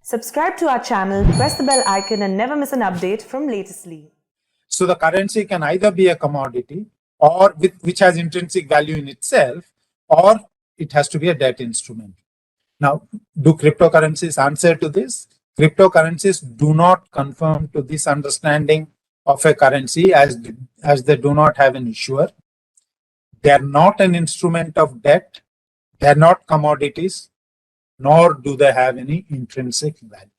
Subscribe to our channel, press the bell icon and never miss an update from latestly. So the currency can either be a commodity or which has intrinsic value in itself, or it has to be a debt instrument. Now, do cryptocurrencies answer to this? Cryptocurrencies do not conform to this understanding of a currency as they do not have an issuer. They are not an instrument of debt. They are not commodities, nor do they have any intrinsic value.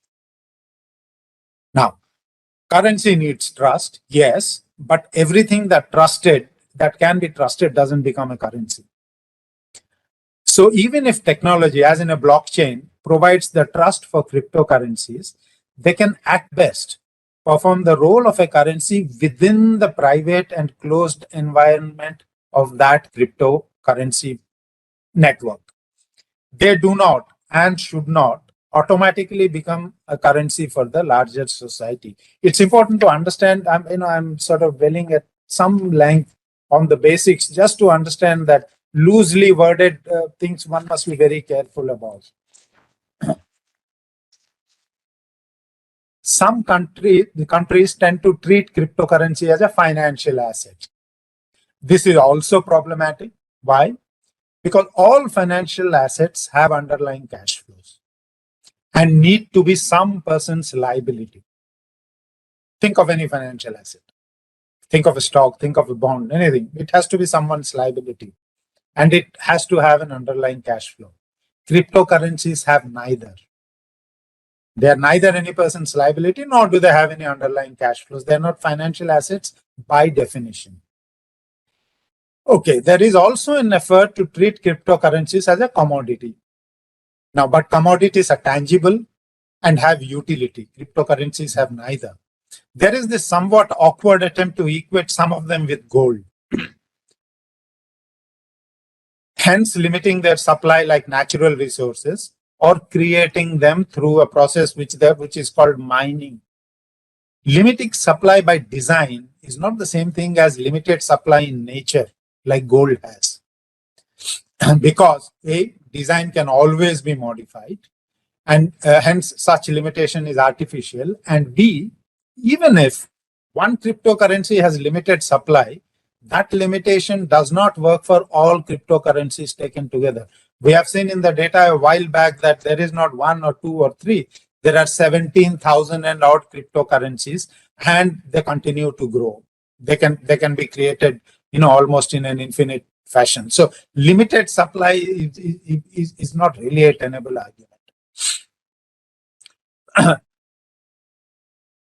Now, currency needs trust, yes, but everything that can be trusted doesn't become a currency. So even if technology, as in a blockchain, provides the trust for cryptocurrencies, they can at best perform the role of a currency within the private and closed environment of that cryptocurrency network. They do not and should not automatically become a currency for the larger society. It's important to understand, I'm sort of dwelling at some length on the basics just to understand that loosely worded things one must be very careful about. Some countries tend to treat cryptocurrency as a financial asset. This is also problematic. Why? Because all financial assets have underlying cash flows and need to be some person's liability. Think of any financial asset. Think of a stock, think of a bond, anything. It has to be someone's liability and it has to have an underlying cash flow. Cryptocurrencies have neither. They are neither any person's liability nor do they have any underlying cash flows. They are not financial assets by definition. Okay, there is also an effort to treat cryptocurrencies as a commodity. Now, but commodities are tangible and have utility. Cryptocurrencies have neither. There is this somewhat awkward attempt to equate some of them with gold, hence limiting their supply like natural resources or creating them through a process which is called mining. Limiting supply by design is not the same thing as limited supply in nature like gold has. Because A, design can always be modified and hence such limitation is artificial, and B, even if one cryptocurrency has limited supply, that limitation does not work for all cryptocurrencies taken together. We have seen in the data a while back that there is not one or two or three, there are 17,000 and odd cryptocurrencies and they continue to grow. They can be created almost in an infinite fashion. So limited supply is not really a tenable argument.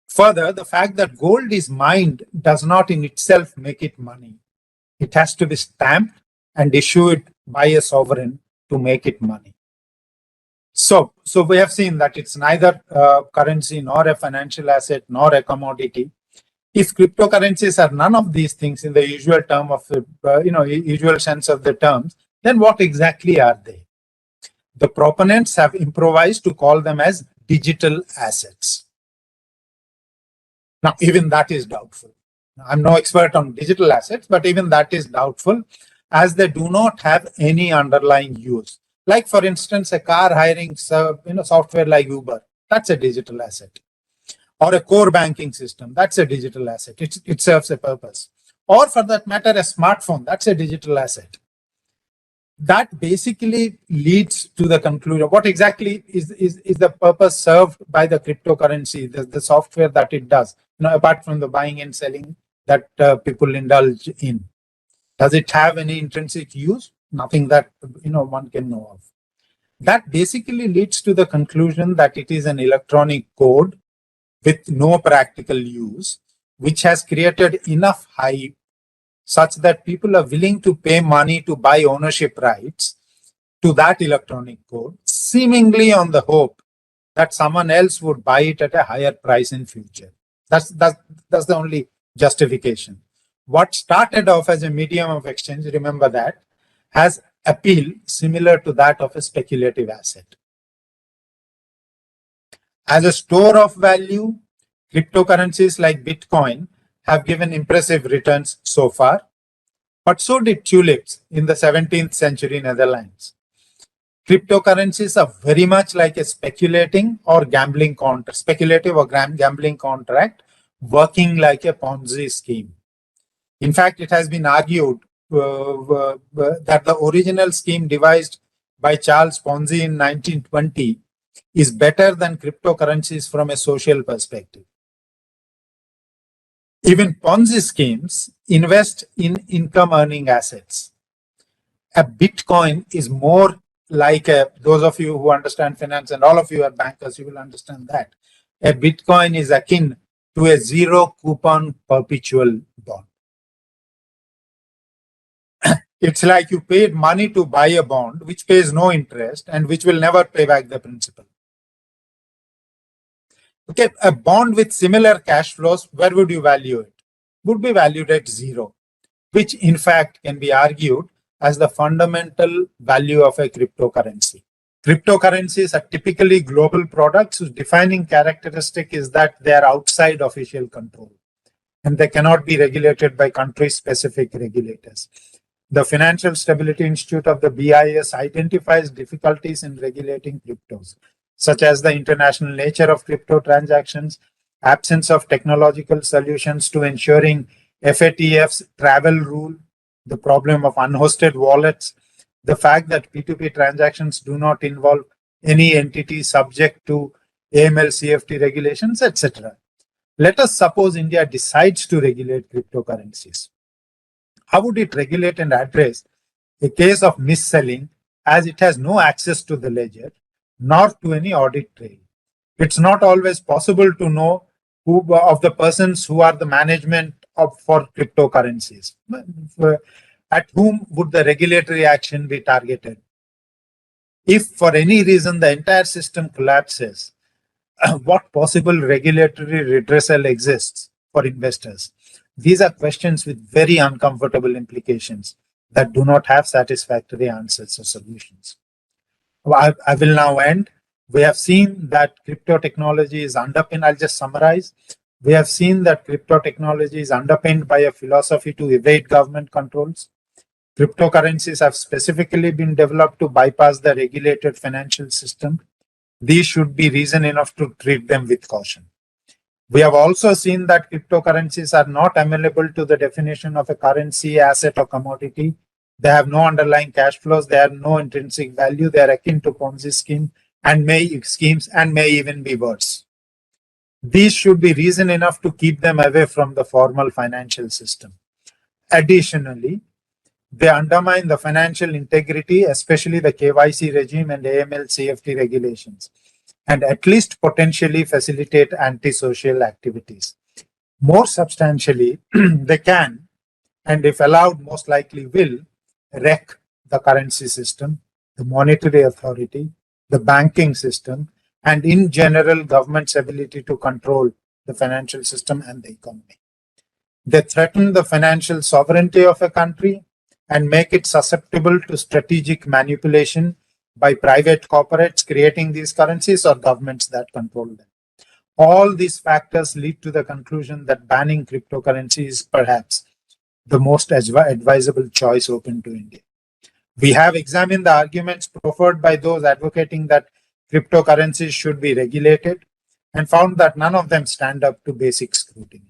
Further, the fact that gold is mined does not in itself make it money. It has to be stamped and issued by a sovereign to make it money. So we have seen that it's neither a currency nor a financial asset nor a commodity. If cryptocurrencies are none of these things in the usual term of the usual sense of the terms, then what exactly are they? The proponents have improvised to call them as digital assets. Now, even that is doubtful. I'm no expert on digital assets, but even that is doubtful as they do not have any underlying use. Like, for instance, a car hiring software like Uber, that's a digital asset. Or a core banking system, that's a digital asset. It serves a purpose. Or for that matter, a smartphone, that's a digital asset. That basically leads to the conclusion. What exactly is the purpose served by the cryptocurrency, the software that it does, apart from the buying and selling that people indulge in? Does it have any intrinsic use? Nothing that one can know of. That basically leads to the conclusion that it is an electronic code with no practical use, which has created enough hype such that people are willing to pay money to buy ownership rights to that electronic code, seemingly on the hope that someone else would buy it at a higher price in future. That's the only justification. What started off as a medium of exchange, remember that, has appeal similar to that of a speculative asset. As a store of value, cryptocurrencies like Bitcoin have given impressive returns so far, but so did tulips in the 17th century Netherlands. Cryptocurrencies are very much like a speculative or gambling contract working like a Ponzi scheme. In fact, it has been argued that the original scheme devised by Charles Ponzi in 1920 is better than cryptocurrencies from a social perspective. Even Ponzi schemes invest in income earning assets. A Bitcoin is more like those of you who understand finance, and all of you are bankers, you will understand that. A Bitcoin is akin to a zero coupon perpetual bond. It's like you paid money to buy a bond which pays no interest and which will never pay back the principal. Okay, a bond with similar cash flows, where would you value it? Would be valued at zero, which in fact can be argued as the fundamental value of a cryptocurrency. Cryptocurrencies are typically global products whose defining characteristic is that they are outside official control and they cannot be regulated by country-specific regulators. The Financial Stability Institute of the BIS identifies difficulties in regulating cryptos, such as the international nature of crypto transactions, absence of technological solutions to ensuring FATF's travel rule, the problem of unhosted wallets, the fact that P2P transactions do not involve any entity subject to AML CFT regulations, etc. Let us suppose India decides to regulate cryptocurrencies. How would it regulate and address a case of mis-selling, as it has no access to the ledger nor to any audit trail? It's not always possible to know who of the persons who are the management for cryptocurrencies. At whom would the regulatory action be targeted? If for any reason the entire system collapses, what possible regulatory redressal exists for investors? These are questions with very uncomfortable implications that do not have satisfactory answers or solutions. I will now end. We have seen that crypto technology is underpinned. I'll just summarize. We have seen that crypto technology is underpinned by a philosophy to evade government controls. Cryptocurrencies have specifically been developed to bypass the regulated financial system. These should be reason enough to treat them with caution. We have also seen that cryptocurrencies are not amenable to the definition of a currency, asset, or commodity. They have no underlying cash flows. They have no intrinsic value. They are akin to Ponzi schemes and may even be worse. These should be reason enough to keep them away from the formal financial system. Additionally, they undermine the financial integrity, especially the KYC regime and AML CFT regulations, and at least potentially facilitate antisocial activities. More substantially, they can, and if allowed, most likely will, wreck the currency system, the monetary authority, the banking system, and in general, government's ability to control the financial system and the economy. They threaten the financial sovereignty of a country and make it susceptible to strategic manipulation by private corporates creating these currencies or governments that control them. All these factors lead to the conclusion that banning cryptocurrency is perhaps the most advisable choice open to India. We have examined the arguments proffered by those advocating that cryptocurrencies should be regulated and found that none of them stand up to basic scrutiny.